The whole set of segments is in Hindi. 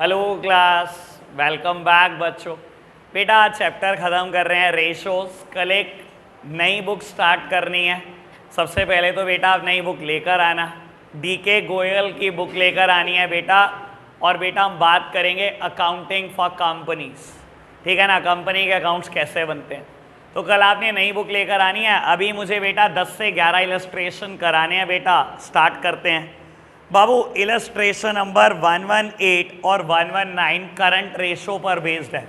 हेलो क्लास, वेलकम बैक बच्चों। बेटा आज चैप्टर ख़त्म कर रहे हैं रेशोस। कल एक नई बुक स्टार्ट करनी है। सबसे पहले तो बेटा आप नई बुक लेकर आना, डीके गोयल की बुक लेकर आनी है बेटा। और बेटा हम बात करेंगे अकाउंटिंग फॉर कंपनीज, ठीक है ना, कंपनी के अकाउंट्स कैसे बनते हैं। तो कल आपने नई बुक लेकर आनी है। अभी मुझे बेटा 10 से 11 इलस्ट्रेशन कराने हैं बेटा। स्टार्ट करते हैं बाबू। इलस्ट्रेशन नंबर 118 और 119 करंट रेशो पर बेस्ड है।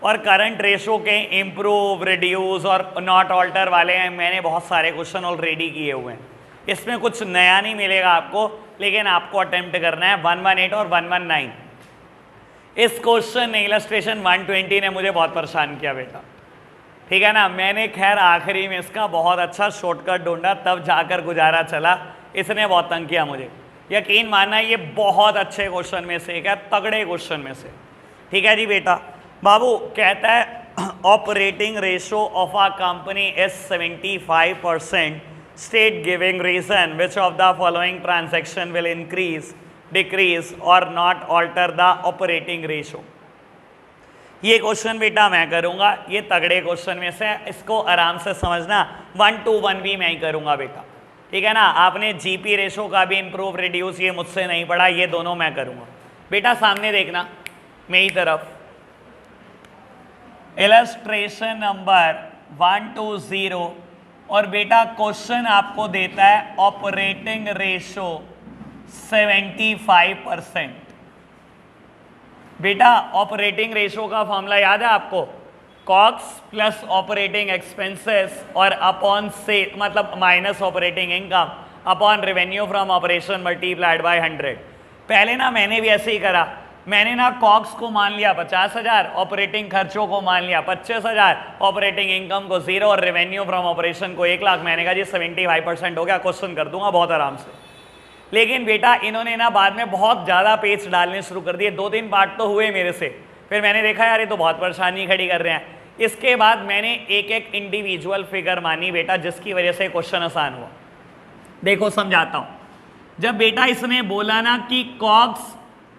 और करंट रेशो के इम्प्रूव, रिड्यूस और नॉट ऑल्टर वाले हैं। मैंने बहुत सारे क्वेश्चन ऑलरेडी किए हुए हैं, इसमें कुछ नया नहीं मिलेगा आपको, लेकिन आपको अटेम्प्ट करना है 118 और 119। इस क्वेश्चन ने इलस्ट्रेशन 120 ने मुझे बहुत परेशान किया बेटा, ठीक है ना। मैंने खैर आखिरी में इसका बहुत अच्छा शॉर्टकट ढूंढा, तब जाकर गुजारा चला। इसने बहुत तंग किया मुझे, यकीन मानना ये बहुत अच्छे क्वेश्चन में से एक है, तगड़े क्वेश्चन में से, ठीक है जी बेटा। बाबू कहता है operating ratio of a company is 75%, state giving reason which of the following transaction will increase, decrease or not alter the operating ratio. ये क्वेश्चन बेटा मैं करूंगा, ये तगड़े क्वेश्चन में से, इसको आराम से समझना। 1 to 1 भी मैं ही करूंगा बेटा, ठीक है ना। आपने जीपी रेशो का भी इम्प्रूव, रिड्यूस ये मुझसे नहीं पढ़ा, ये दोनों मैं करूंगा बेटा। सामने देखना मेरी तरफ, इलस्ट्रेशन नंबर 120 और बेटा क्वेश्चन आपको देता है ऑपरेटिंग रेशो 75%। बेटा ऑपरेटिंग रेशो का फॉर्मूला याद है आपको? कॉक्स प्लस ऑपरेटिंग एक्सपेंसेस और अपॉन से मतलब minus operating income upon revenue from operation multiplied by 100। पहले ना मैंने भी ऐसे ही करा। मैंने ना कॉक्स को मान लिया 50,000, ऑपरेटिंग खर्चों को मान लिया 25,000, ऑपरेटिंग इनकम को 0 और रेवेन्यू फ्रॉम ऑपरेशन को 1 लाख। मैंने कहा जी 75% हो गया, क्वेश्चन कर दूंगा बहुत आराम से। लेकिन बेटा इन्होंने ना बाद में बहुत ज़्यादा पेज डालने शुरू कर दिए। 2-3 पार्ट तो हुए मेरे से, फिर मैंने देखा यार ये तो बहुत परेशानी खड़ी कर रहे हैं। इसके बाद मैंने एक एक इंडिविजुअल फिगर मानी बेटा, जिसकी वजह से क्वेश्चन आसान हुआ। देखो समझाता हूं। जब बेटा इसने बोला ना कि कॉग्स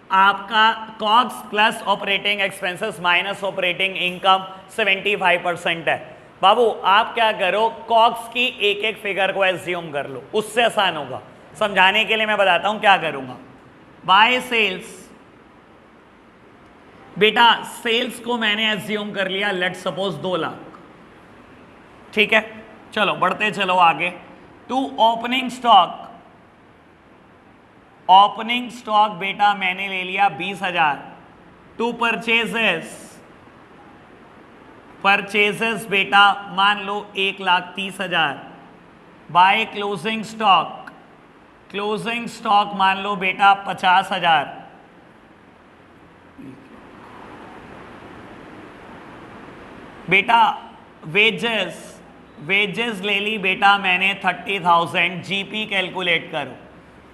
आपका COGS plus operating expenses minus operating income 75% है, बाबू आप क्या करो, कॉग्स की एक एक फिगर को एज्यूम कर लो, उससे आसान होगा। समझाने के लिए मैं बताता हूं क्या करूंगा। बाय सेल्स, बेटा सेल्स को मैंने एज्यूम कर लिया, लेट सपोज 2 लाख, ठीक है। चलो बढ़ते चलो आगे। To opening stock, opening stock बेटा मैंने ले लिया 20,000। टू परचेजेस, परचेजेस बेटा मान लो 1,30,000। By closing stock, closing stock मान लो बेटा 50,000। बेटा वेजेस, वेजेस ले ली बेटा मैंने 30,000। जीपी कैलकुलेट करो,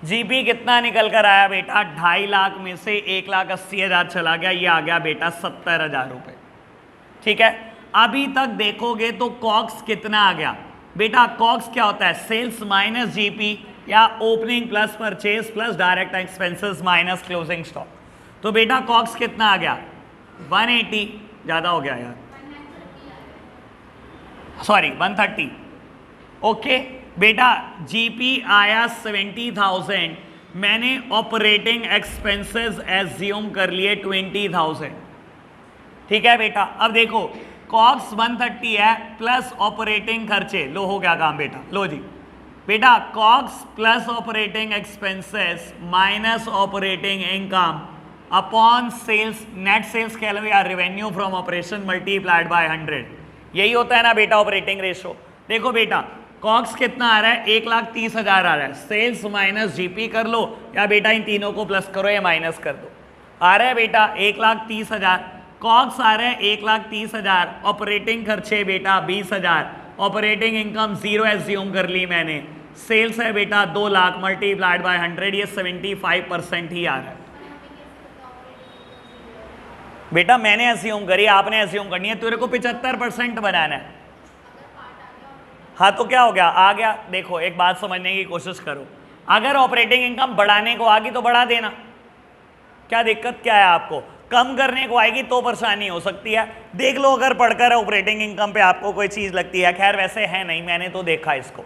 जीपी कितना निकल कर आया बेटा? 2.5 लाख में से 1,80,000 चला गया, ये आ गया बेटा 70,000 रुपये, ठीक है। अभी तक देखोगे तो कॉक्स कितना आ गया बेटा? कॉक्स क्या होता है? सेल्स माइनस जीपी या opening plus purchase plus direct expenses minus closing stock. तो बेटा कॉक्स कितना आ गया? 180, ज़्यादा हो गया यार, सॉरी 130। ओके बेटा जीपी आया 70,000, मैंने ऑपरेटिंग एक्सपेंसेस एज्यूम कर लिए 20,000, ठीक है बेटा। अब देखो कॉक्स 130 है प्लस ऑपरेटिंग खर्चे, लो हो गया काम बेटा। लो जी बेटा COGS plus operating expenses minus operating income upon sales, net sales कह लो या revenue from operation multiplied by 100। यही होता है ना बेटा ऑपरेटिंग रेशो। देखो बेटा कॉक्स कितना आ रहा है? 1,30,000 आ रहा है। सेल्स माइनस जीपी कर लो या बेटा इन तीनों को प्लस करो या माइनस कर दो। आ रहा है बेटा 1,30,000, कॉक्स आ रहा है 1,30,000, ऑपरेटिंग खर्चे बेटा 20,000, ऑपरेटिंग इनकम 0 एज्यूम कर ली मैंने, सेल्स है बेटा 2 लाख मल्टीप्लाइड बाय 100, ये 75% ही आ रहा है बेटा। मैंने एज्यूम करी, आपने एज्यूम करनी है। तेरे को 75% बनाना है। हाँ तो क्या हो गया? आ गया। देखो एक बात समझने की कोशिश करो, अगर ऑपरेटिंग इनकम बढ़ाने को आ गई तो बढ़ा देना, क्या दिक्कत क्या है आपको? कम करने को आएगी तो परेशानी हो सकती है। देख लो अगर पढ़कर ऑपरेटिंग इनकम पे आपको कोई चीज़ लगती है, खैर वैसे है नहीं, मैंने तो देखा इसको,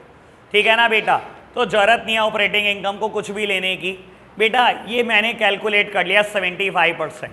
ठीक है ना बेटा, तो जरूरत नहीं है ऑपरेटिंग इनकम को कुछ भी लेने की। बेटा ये मैंने कैलकुलेट कर लिया 75%,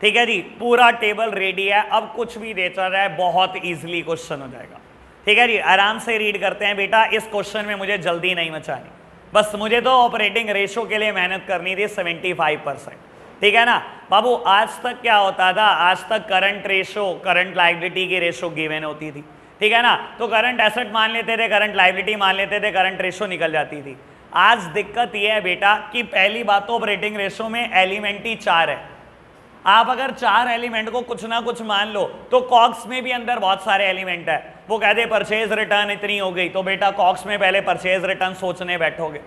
ठीक है जी, पूरा टेबल रेडी है, अब कुछ भी दे चल रहा है, बहुत ईजिली क्वेश्चन हो जाएगा, ठीक है जी। आराम से रीड करते हैं बेटा, इस क्वेश्चन में मुझे जल्दी नहीं मचानी, बस मुझे तो ऑपरेटिंग रेशो के लिए मेहनत करनी थी 75%, ठीक है ना बाबू। आज तक क्या होता था, आज तक करंट रेशो, करंट लायबिलिटी की रेशो गिवन होती थी, ठीक है ना, तो करंट एसेट मान लेते थे, करंट लायबिलिटी मान लेते थे, करंट रेशो निकल जाती थी। आज दिक्कत यह है बेटा कि पहली बात तो ऑपरेटिंग रेशो में एलिमेंट ही 4 है। आप अगर 4 एलिमेंट को कुछ ना कुछ मान लो तो कॉक्स में भी अंदर बहुत सारे एलिमेंट है। वो कहते परचेज रिटर्न इतनी हो गई, तो बेटा कॉक्स में पहले परचेज रिटर्न सोचने बैठोगे,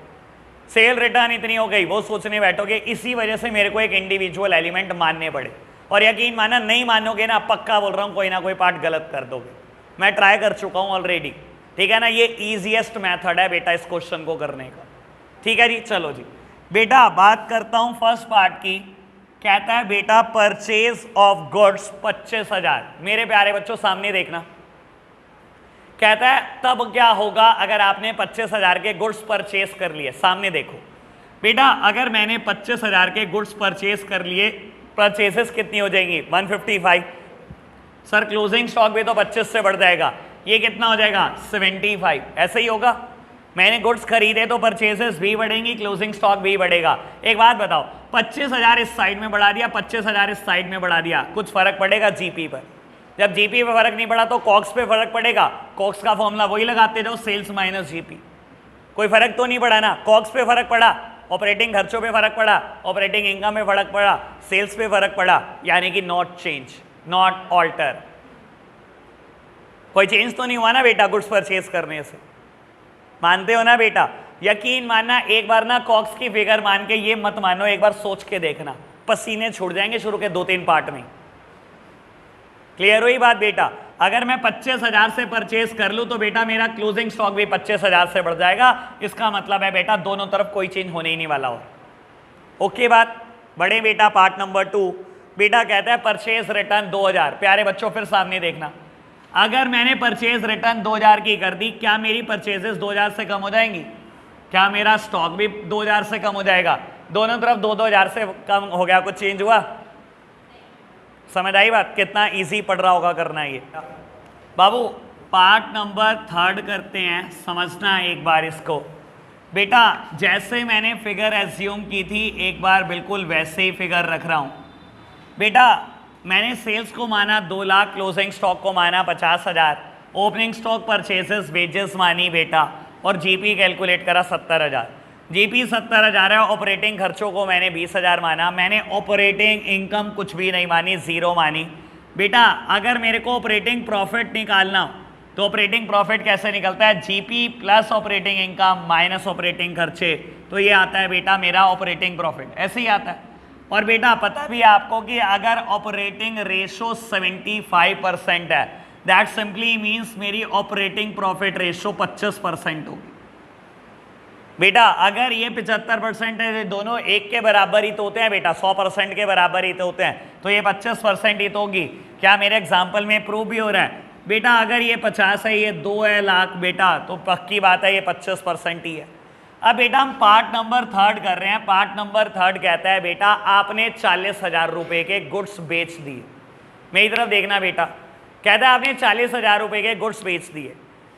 सेल रिटर्न इतनी हो गई वो सोचने बैठोगे, इसी वजह से मेरे को एक इंडिविजुअल एलिमेंट मानने पड़े। और यकीन माना नहीं मानोगे ना, पक्का बोल रहा हूँ कोई ना कोई पार्ट गलत कर दोगे, मैं ट्राई कर चुका हूँ ऑलरेडी, ठीक है ना। ये ईजिएस्ट मेथड है बेटा इस क्वेश्चन को करने का, ठीक है जी। चलो जी बेटा बात करता हूँ फर्स्ट पार्ट की। कहता है बेटा परचेज ऑफ गुड्स 25,000। मेरे प्यारे बच्चों सामने देखना, कहता है तब क्या होगा अगर आपने 25,000 के गुड्स परचेज कर लिए। सामने देखो बेटा, अगर मैंने 25,000 के गुड्स परचेज कर लिए, परचेजेस कितनी हो जाएंगी 155। सर क्लोजिंग स्टॉक भी तो 25 से बढ़ जाएगा, ये कितना हो जाएगा 75। ऐसे ही होगा, मैंने गुड्स खरीदे तो परचेजेस भी बढ़ेंगी, क्लोजिंग स्टॉक भी बढ़ेगा। एक बात बताओ, 25,000 इस साइड में बढ़ा दिया, 25,000 इस साइड में बढ़ा दिया, कुछ फर्क पड़ेगा जीपी पर? जब जीपी पे फर्क नहीं पड़ा तो कॉक्स पे फर्क पड़ेगा। कॉक्स का फॉर्मूला वही लगाते जाओ, सेल्स माइनस जीपी। कोई फर्क तो नहीं पड़ा ना, कॉक्स पे फर्क पड़ा, ऑपरेटिंग खर्चों पे फर्क पड़ा, ऑपरेटिंग इनकम में फर्क पड़ा, सेल्स पे फर्क पड़ा, यानी कि नॉट चेंज, नॉट ऑल्टर। कोई चेंज तो नहीं हुआ ना बेटा गुड्स परचेज करने से, मानते हो ना बेटा? यकीन मानना, एक बार ना कॉक्स की फिगर मान के ये मत मानो, एक बार सोच के देखना, पसीने छूट जाएंगे शुरू के 2-3 पार्ट में। क्लियर हुई बात बेटा? अगर मैं 25,000 से परचेज कर लूं तो बेटा मेरा क्लोजिंग स्टॉक भी 25,000 से बढ़ जाएगा। इसका मतलब है बेटा दोनों तरफ कोई चेंज होने ही नहीं वाला और। ओके बात? बड़े बेटा पार्ट नंबर 2 बेटा कहता है परचेज रिटर्न 2000। प्यारे बच्चों फिर सामने देखना, अगर मैंने परचेज रिटर्न 2000 की कर दी, क्या मेरी परचेजेस 2000 से कम हो जाएंगी? क्या मेरा स्टॉक भी 2000 से कम हो जाएगा? दोनों तरफ 2-2000 से कम हो गया, कुछ चेंज हुआ? समझ आई बात? कितना इजी पड़ रहा होगा करना ये। बाबू पार्ट नंबर 3 करते हैं, समझना एक बार इसको बेटा। जैसे मैंने फिगर एज्यूम की थी एक बार बिल्कुल वैसे ही फिगर रख रहा हूँ बेटा। मैंने सेल्स को माना 2 लाख, क्लोजिंग स्टॉक को माना 50,000, ओपनिंग स्टॉक परचेजेस वेजेस मानी बेटा, और जीपी कैलकुलेट करा 70,000। जीपी 70,000 है, ऑपरेटिंग खर्चों को मैंने 20,000 माना, मैंने ऑपरेटिंग इनकम कुछ भी नहीं मानी, 0 मानी बेटा। अगर मेरे को ऑपरेटिंग प्रॉफिट निकालना हो तो ऑपरेटिंग प्रॉफिट कैसे निकलता है? GP plus operating income minus operating खर्चे, तो ये आता है बेटा मेरा ऑपरेटिंग प्रॉफिट, ऐसे ही आता है। और बेटा पता भी है आपको कि अगर ऑपरेटिंग रेशो 75% है, दैट सिंपली मीन्स मेरी ऑपरेटिंग प्रॉफिट रेशो 25% होगी बेटा। अगर ये 75% है, दोनों एक के बराबर ही तो होते हैं बेटा, 100% के बराबर ही तो होते हैं, तो ये 25% ही तो होगी। क्या मेरे एग्जाम्पल में प्रूव भी हो रहा है बेटा? अगर ये 50 है, ये 2 है लाख बेटा, तो पक्की बात है ये 25% ही है। अब बेटा हम पार्ट नंबर 3 कर रहे हैं। पार्ट नंबर 3 कहता है बेटा आपने 40,000 रुपये के गुड्स बेच दिए। मेरी तरफ देखना बेटा, कहता है आपने 40,000 रुपये के गुड्स बेच दिए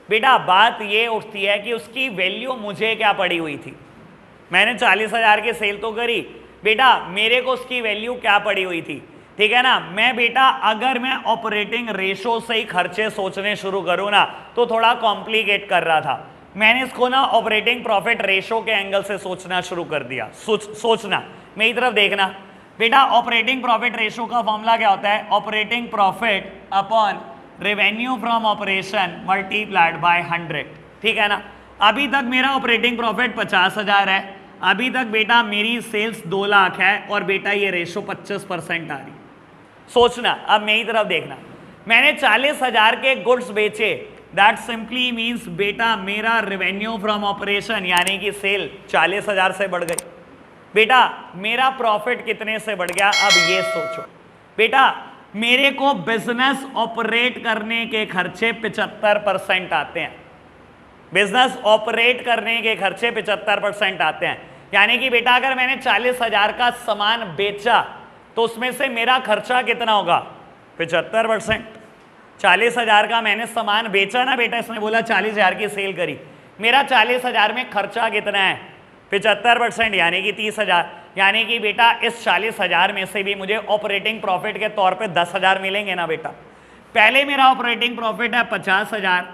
बेटा। बात ये उठती है कि उसकी वैल्यू मुझे क्या पड़ी हुई थी? मैंने 40,000 की सेल तो करी बेटा, मेरे को उसकी वैल्यू क्या पड़ी हुई थी? ठीक है ना। मैं बेटा अगर मैं ऑपरेटिंग रेशो से ही खर्चे सोचने शुरू करूँ ना तो थोड़ा कॉम्प्लिकेट कर रहा था। मैंने इसको ना ऑपरेटिंग प्रॉफिट रेशो के एंगल से सोचना शुरू कर दिया। सोचना, मेरी तरफ देखना बेटा। ऑपरेटिंग प्रॉफिट रेशो का फॉर्मूला क्या होता है? Operating profit upon revenue from operation multiplied by 100, ठीक है ना। अभी तक मेरा ऑपरेटिंग प्रॉफिट 50,000 है, अभी तक बेटा मेरी सेल्स 2 लाख है, और बेटा ये रेशो 25% आ रही। सोचना, अब मेरी तरफ देखना, मैंने 40,000 के गुड्स बेचे, दैट सिंपली मीन्स बेटा मेरा रेवेन्यू फ्रॉम ऑपरेशन यानी कि सेल 40,000 से बढ़ गई। बेटा मेरा प्रॉफिट कितने से बढ़ गया, अब ये सोचो बेटा, मेरे को बिजनेस ऑपरेट करने के खर्चे 75% आते हैं, बिजनेस ऑपरेट करने के खर्चे 75% आते हैं। यानी कि बेटा अगर मैंने 40,000 का सामान बेचा तो उसमें से मेरा खर्चा कितना होगा, 75%। 40,000 का मैंने सामान बेचा ना बेटा, इसने बोला 40,000 की सेल करी, मेरा 40,000 में खर्चा कितना है, 75%, यानी कि 30,000। यानी कि बेटा इस 40,000 में से भी मुझे ऑपरेटिंग प्रॉफिट के तौर पे 10,000 मिलेंगे ना बेटा। पहले मेरा ऑपरेटिंग प्रॉफिट है 50,000,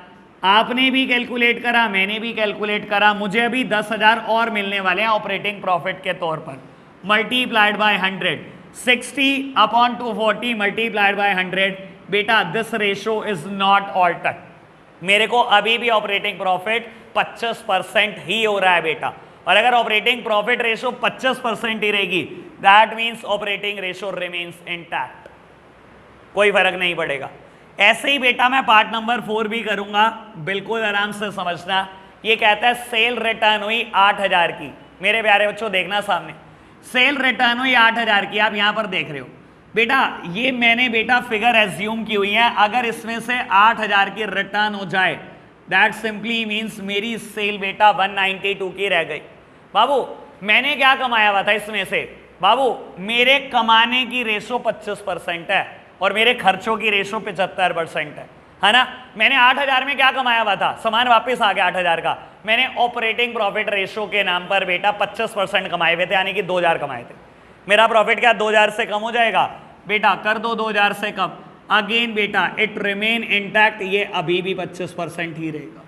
आपने भी कैलकुलेट करा, मैंने भी कैलकुलेट करा, मुझे अभी 10,000 और मिलने वाले हैं ऑपरेटिंग प्रॉफिट के तौर पर, multiplied by 100, 60 upon 240 multiplied by 100। बेटा this ratio is not altered, मेरे को अभी भी ऑपरेटिंग प्रॉफिट 25% ही हो रहा है बेटा। और अगर ऑपरेटिंग प्रॉफिट रेशो 25% ही रहेगी, that means operating ratio remains intact, कोई फर्क नहीं पड़ेगा। ऐसे ही बेटा मैं पार्ट नंबर 4 भी करूंगा, बिल्कुल आराम से समझना। ये कहता है सेल रिटर्न हुई 8,000 की, मेरे प्यारे बच्चों देखना सामने, सेल रिटर्न हुई 8,000 की, आप यहां पर देख रहे हो बेटा, ये मैंने बेटा फिगर एज्यूम की हुई है, अगर इसमें से 8,000 की रिटर्न हो जाए दैट सिंपली मीन्स मेरी सेल बेटा 192 की रह गई। बाबू मैंने क्या कमाया हुआ था इसमें से, बाबू मेरे कमाने की रेशो 25% है और मेरे खर्चों की रेशो 75% है ना। मैंने 8,000 में क्या कमाया हुआ था, सामान वापस आ गया 8,000 का, मैंने ऑपरेटिंग प्रॉफिट रेशो के नाम पर बेटा 25% कमाए हुए थे, यानी कि 2,000 कमाए थे। मेरा प्रॉफिट क्या 2,000 से कम हो जाएगा बेटा, कर दो 2,000 से कम, अगेन बेटा इट रिमेन इंटैक्ट, ये अभी भी 25% ही रहेगा।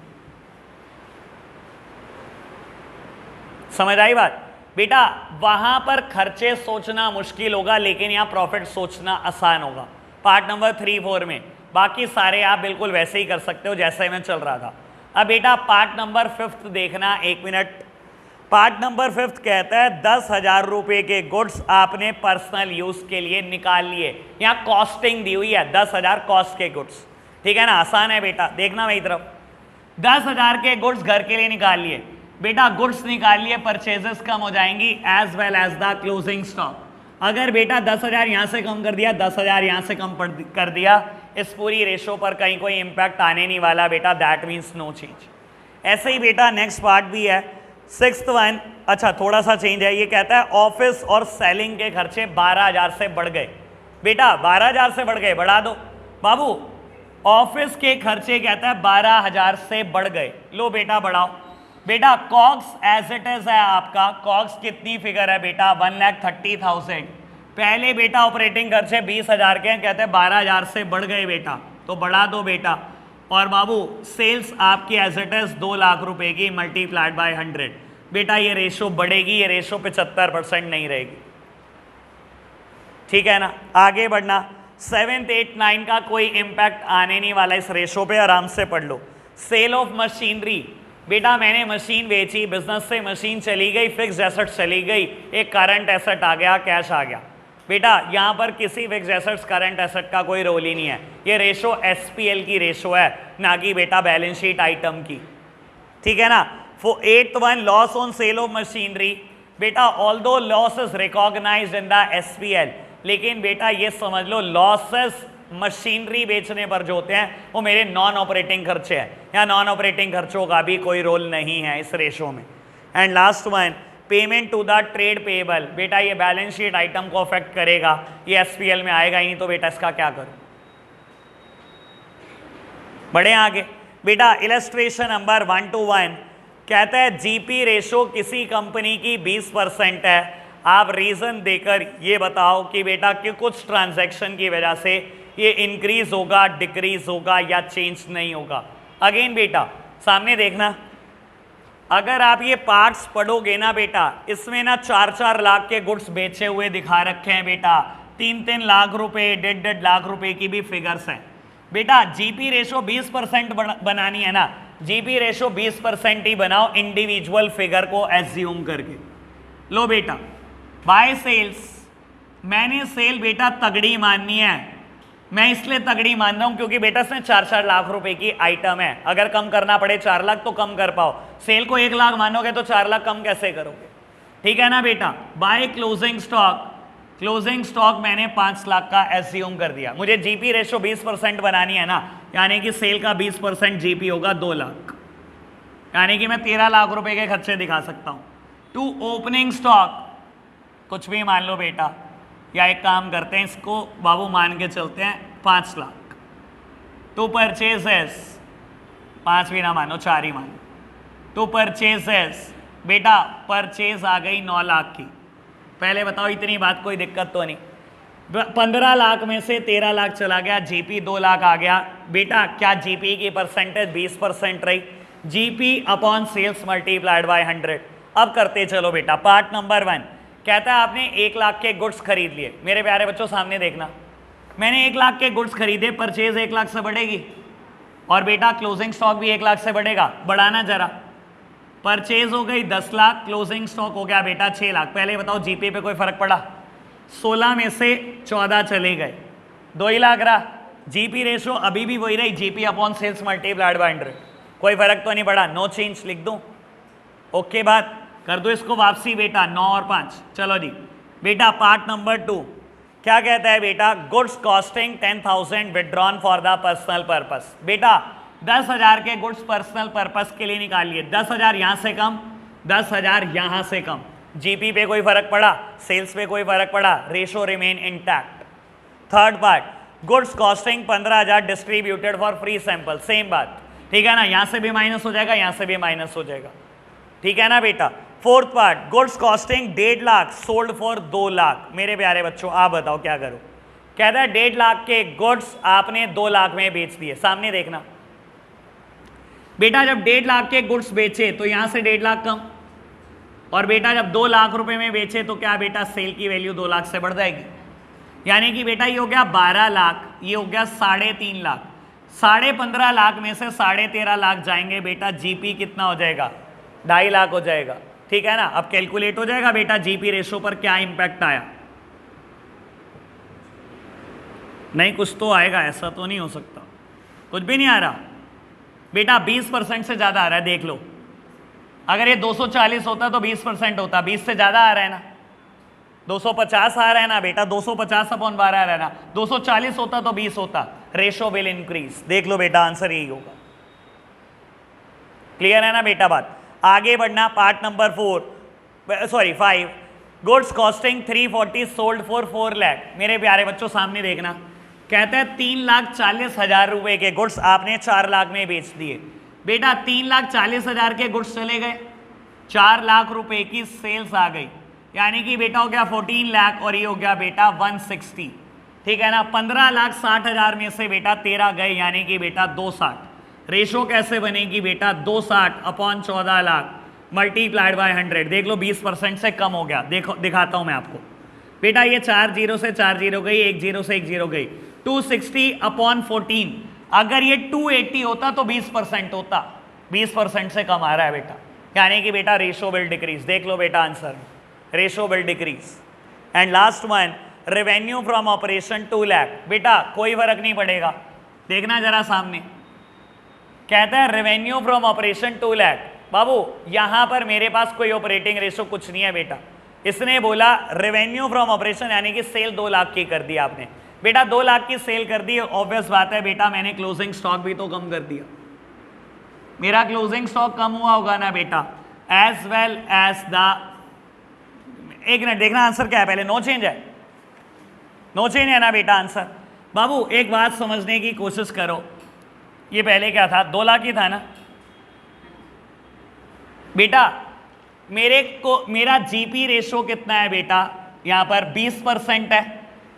समझ आई बात बेटा, वहां पर खर्चे सोचना मुश्किल होगा लेकिन यहां प्रॉफिट सोचना आसान होगा पार्ट नंबर 3, 4 में। बाकी सारे आप बिल्कुल वैसे ही कर सकते हो जैसे मैं चल रहा था। अब बेटा पार्ट नंबर 5 देखना, एक मिनट। पार्ट नंबर 5 कहता है 10,000 रुपए के गुड्स आपने पर्सनल यूज के लिए निकाल लिए, यहाँ कॉस्टिंग दी हुई है 10,000 कॉस्ट के गुड्स, ठीक है ना, आसान है बेटा, देखना मेरी तरफ। 10,000 के गुड्स घर के लिए निकाल लिए बेटा, गुड्स निकाल लिए, परचेजेस कम हो जाएंगी as well as the closing stock. अगर बेटा 10,000 यहाँ से कम कर दिया, 10,000 यहाँ से कम कर दिया, इस पूरी रेशो पर कहीं कोई इंपैक्ट आने नहीं वाला बेटा, दैट मीन्स नो चेंज। ऐसे ही बेटा नेक्स्ट पार्ट भी है 6th वन, अच्छा थोड़ा सा चेंज है, ये कहता है ऑफिस और सेलिंग के खर्चे 12,000 से बढ़ गए बेटा, 12,000 से बढ़ गए, बढ़ा दो बाबू। ऑफिस के खर्चे कहता है 12,000 से बढ़ गए, लो बेटा बढ़ाओ बेटा। कॉग्स एज इट इज है आपका, कॉग्स कितनी फिगर है बेटा 1,30,000। पहले बेटा ऑपरेटिंग खर्चे 20,000 के हैं, कहते हैं 12,000 से बढ़ गए बेटा, तो बढ़ा दो बेटा। और बाबू सेल्स आपकी एज इट इज 2 लाख रुपए की मल्टीप्लाइड बाय 100, बेटा ये रेशो बढ़ेगी, ये रेशो 75% नहीं रहेगी, ठीक है ना। आगे बढ़ना, 7th 8th 9 का कोई इंपैक्ट आने नहीं वाला इस रेशो पे, आराम से पढ़ लो। सेल ऑफ मशीनरी बेटा, मैंने मशीन बेची, बिजनेस से मशीन चली गई, फिक्स्ड एसेट चली गई, एक करंट एसेट आ गया, कैश आ गया बेटा। यहाँ पर किसी फिक्स्ड एसेट्स करंट एसेट का कोई रोल ही नहीं है, ये रेशो एसपीएल की रेशो है, ना कि बेटा बैलेंस शीट आइटम की, ठीक है ना। 8th one loss on sale of machinery बेटा, although loss is recognised in the SPL, लेकिन बेटा ये समझ लो लॉसेस मशीनरी बेचने पर जो होते हैं वो मेरे नॉन ऑपरेटिंग खर्चे हैं, या नॉन ऑपरेटिंग खर्चों का भी कोई रोल नहीं है इस रेशो में। And last one payment to the trade payable बेटा, ये बैलेंस शीट आइटम को अफेक्ट करेगा, ये एसपीएल में आएगा ही नहीं, तो बेटा इसका क्या करूं। बढ़े आगे बेटा, इलस्ट्रेशन नंबर 1 to 1 कहता है जीपी रेशो किसी कंपनी की 20% है, आप रीजन देकर ये बताओ कि बेटा कि कुछ ट्रांजैक्शन की वजह से ये इंक्रीज होगा, डिक्रीज होगा या चेंज नहीं होगा। अगेन बेटा सामने देखना, अगर आप ये पार्ट्स पढ़ोगे ना बेटा, इसमें ना 4-4 लाख के गुड्स बेचे हुए दिखा रखे हैं बेटा, 3-3 लाख रुपए, 1.5 लाख रुपए की भी फिगर्स हैं बेटा। जीपी रेशो 20% बनानी है ना, जीपी रेशो 20% ही बनाओ इंडिविजुअल फिगर को एज्यूम करके। लो बेटा बाय सेल्स, मैंने सेल बेटा तगड़ी माननी है, मैं इसलिए तगड़ी मान रहा हूं क्योंकि बेटा इसमें 4-4 लाख रुपए की आइटम है, अगर कम करना पड़े 4 लाख तो कम कर पाओ, सेल को 1 लाख मानोगे तो 4 लाख कम कैसे करोगे। ठीक है ना बेटा। By closing stock, closing stock मैंने 5 लाख का एज्यूम कर दिया। मुझे जीपी रेशो 20% बनानी है ना, यानी कि सेल का 20% जीपी होगा 2 लाख, यानी कि मैं 13 लाख रुपए के खर्चे दिखा सकता हूं। टू ओपनिंग स्टॉक कुछ भी मान लो बेटा, या एक काम करते हैं इसको बाबू मान के चलते हैं 5 लाख। टू परचेजेस 5 भी ना मानो 4 ही मानो। टू परचेजेस बेटा परचेज आ गई 9 लाख की। पहले बताओ इतनी बात कोई दिक्कत तो नहीं। 15 लाख में से 13 लाख चला गया, जीपी 2 लाख आ गया। बेटा क्या जीपी की परसेंटेज 20% रही? GP upon sales multiplied by 100। अब करते चलो बेटा। पार्ट नंबर 1 कहता है आपने 1 लाख के गुड्स खरीद लिए। मेरे प्यारे बच्चों सामने देखना, मैंने 1 लाख के गुड्स खरीदे, परचेज 1 लाख से बढ़ेगी और बेटा क्लोजिंग स्टॉक भी 1 लाख से बढ़ेगा। बढ़ाना जरा, परचेज हो गई 10 लाख, क्लोजिंग स्टॉक हो गया बेटा 6 लाख। पहले बताओ जीपी पे कोई फर्क पड़ा? 16 में से 14 चले गए, 2 ही लाख रहा। जीपी रेशो अभी भी वही रही, GP upon sales multiplied by 100। कोई फर्क तो नहीं पड़ा, नो चेंज लिख दूं? ओके बात कर दो इसको वापसी बेटा। 9 और 5 चलो जी बेटा। पार्ट नंबर 2 क्या कहता है बेटा? Goods costing 10,000 withdrawn for the personal purpose. बेटा 10,000 के गुड्स पर्सनल पर्पस के लिए निकालिए। 10,000 यहां से कम, 10,000 यहां से कम। जीपी पे कोई फर्क पड़ा? सेल्स पे कोई फर्क पड़ा? Ratio remain intact. Third part, goods costing 15,000 distributed for free sample. Same बात, ठीक है ना? यहां से भी माइनस हो जाएगा, यहां से भी माइनस हो जाएगा, ठीक है ना बेटा। Fourth part, goods costing 1.5 lakh sold for 2 lakh. मेरे प्यारे बच्चों आप बताओ क्या करो? कहता है 1.5 लाख के गुड्स आपने 2 लाख में बेच दिए। सामने देखना बेटा, जब 1.5 लाख के गुड्स बेचे तो यहां से 1.5 लाख कम, और बेटा जब 2 लाख रुपए में बेचे तो क्या बेटा सेल की वैल्यू 2 लाख से बढ़ जाएगी। यानी कि बेटा ये हो गया 12 लाख, ये हो गया 3.5 लाख। 15.5 लाख में से 13.5 लाख जाएंगे बेटा, जीपी कितना हो जाएगा? 2.5 लाख हो जाएगा, ठीक है ना? अब कैलकुलेट हो जाएगा बेटा जीपी रेशो पर क्या इंपैक्ट आया। नहीं कुछ तो आएगा, ऐसा तो नहीं हो सकता, कुछ भी नहीं आ रहा बेटा। 20% से ज्यादा आ रहा है, देख लो। अगर ये 240 होता तो 20% होता, 20 से ज्यादा आ रहा है ना। 250 आ रहा है ना बेटा, 250 अपॉन 12 आ रहा है ना। 240 होता तो 20 होता, रेशो विल इंक्रीज। देख लो बेटा आंसर यही होगा। क्लियर है ना बेटा बात? आगे बढ़ना। Part number 5, goods costing 340 sold for 4 lakh. मेरे प्यारे बच्चों सामने देखना, कहता है 3,40,000 रुपए के गुड्स आपने 4 लाख में बेच दिए। बेटा 3,40,000 के गुड्स चले गए, 4 लाख रुपए की सेल्स आ गई, यानी कि बेटा हो गया 14 लाख और ये हो गया बेटा 160, ठीक है ना? 15,60,000 में से बेटा 13 गए, यानी कि बेटा 260। रेशो कैसे बनेगी बेटा? 260 अपॉन 14 लाख मल्टीप्लाइड बाय 100। देख लो 20% से कम हो गया। देखो दिखाता हूं मैं आपको बेटा, ये 4 0 से 4 0 गई, 1 0 से 1 0 गई। 260 अपॉन 14, अगर ये 280 होता तो 20% होता, 20% से कम आ रहा है बेटा, यानी कि बेटा रेशो विल डिक्रीज। देख लो बेटा answer, ratio will decrease. And last one, revenue from operation 2 lakh. बेटा कोई फर्क नहीं पड़ेगा, देखना जरा सामने, कहता है रेवेन्यू फ्रॉम ऑपरेशन 2 लाख। बाबू यहां पर मेरे पास कोई ऑपरेटिंग रेशो कुछ नहीं है बेटा, इसने बोला रेवेन्यू फ्रॉम ऑपरेशन, यानी कि सेल 2 लाख की कर दी आपने। बेटा 2 लाख की सेल कर दी, ऑब्वियस बात है बेटा मैंने क्लोजिंग स्टॉक भी तो कम कर दिया। मेरा क्लोजिंग स्टॉक कम हुआ होगा ना बेटा, एज वेल एज द, एक मिनट देखना आंसर क्या है पहले। नो चेंज है, नो चेंज है ना बेटा आंसर। बाबू एक बात समझने की कोशिश करो, ये पहले क्या था? 2 लाख ही था ना बेटा। मेरा जीपी रेशो कितना है बेटा? यहां पर 20% है।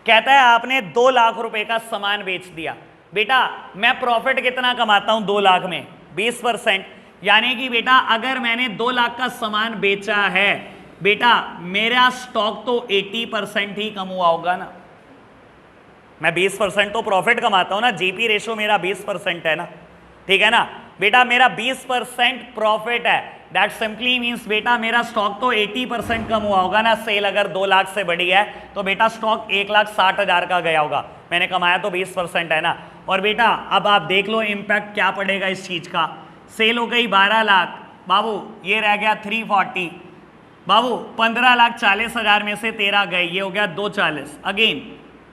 कहता है आपने 2 लाख रुपए का सामान बेच दिया। बेटा मैं प्रॉफिट कितना कमाता हूं 2 लाख में? 20%, यानी कि बेटा अगर मैंने 2 लाख का सामान बेचा है बेटा, मेरा स्टॉक तो 80% ही कम हुआ होगा ना। मैं 20% तो प्रॉफिट कमाता हूं ना, जीपी रेशो मेरा 20% है ना, ठीक है ना बेटा? मेरा 20% प्रॉफिट है, दैट सिंपली मीन्स बेटा मेरा स्टॉक तो 80% कम हुआ होगा ना। सेल अगर 2 लाख से बढ़ी है तो बेटा स्टॉक 1,60,000 का गया होगा, मैंने कमाया तो 20% है ना। और बेटा अब आप देख लो इम्पैक्ट क्या पड़ेगा इस चीज का। सेल हो गई 12 लाख, बाबू ये रह गया 340, बाबू 15,40,000 में से 13 गए, ये हो गया 240। Again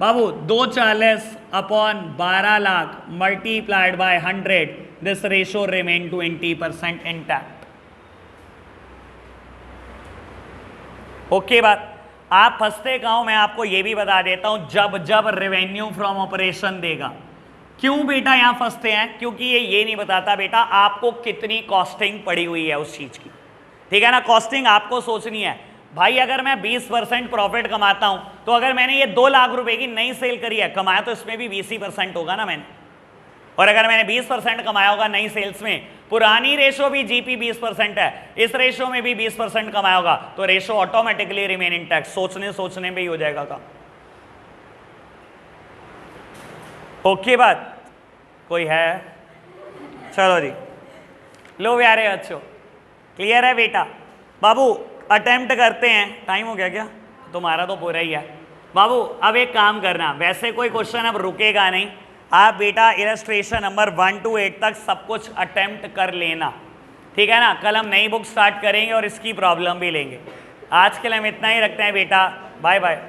Babu 240 upon 12 lakh multiplied by 100, this ratio remain 20% intact. Okay बात, आप फंसते कहाँ हो मैं आपको ये भी बता देता हूं, जब जब रेवेन्यू फ्रॉम ऑपरेशन देगा। क्यों बेटा यहां फंसते हैं? क्योंकि ये नहीं बताता बेटा आपको कितनी कॉस्टिंग पड़ी हुई है उस चीज की, ठीक है ना। कॉस्टिंग आपको सोचनी है भाई, अगर मैं 20% प्रॉफिट कमाता हूं तो अगर मैंने ये 2 लाख रुपए की नई सेल करी है, कमाया तो इसमें भी 20% होगा ना मैंने। और अगर मैंने 20% कमाया होगा नई सेल्स में, पुरानी रेशो भी जीपी 20% है, इस रेशो में भी 20% कमाया होगा, तो रेशो ऑटोमेटिकली रिमेन इंटैक्ट। सोचने में ही हो जाएगा काम। ओके बात, कोई है? चलो जी, लो प्यारे बच्चों, क्लियर है बेटा? बाबू अटेम्प्ट करते हैं, टाइम हो गया क्या? तुम्हारा तो पूरा ही है बाबू। अब एक काम करना, वैसे कोई क्वेश्चन अब रुकेगा नहीं, आप बेटा इलस्ट्रेशन नंबर 1 to 8 तक सब कुछ अटेम्प्ट कर लेना, ठीक है ना। कल हम नई बुक स्टार्ट करेंगे और इसकी प्रॉब्लम भी लेंगे। आज के लिए हम इतना ही रखते हैं बेटा, बाय बाय।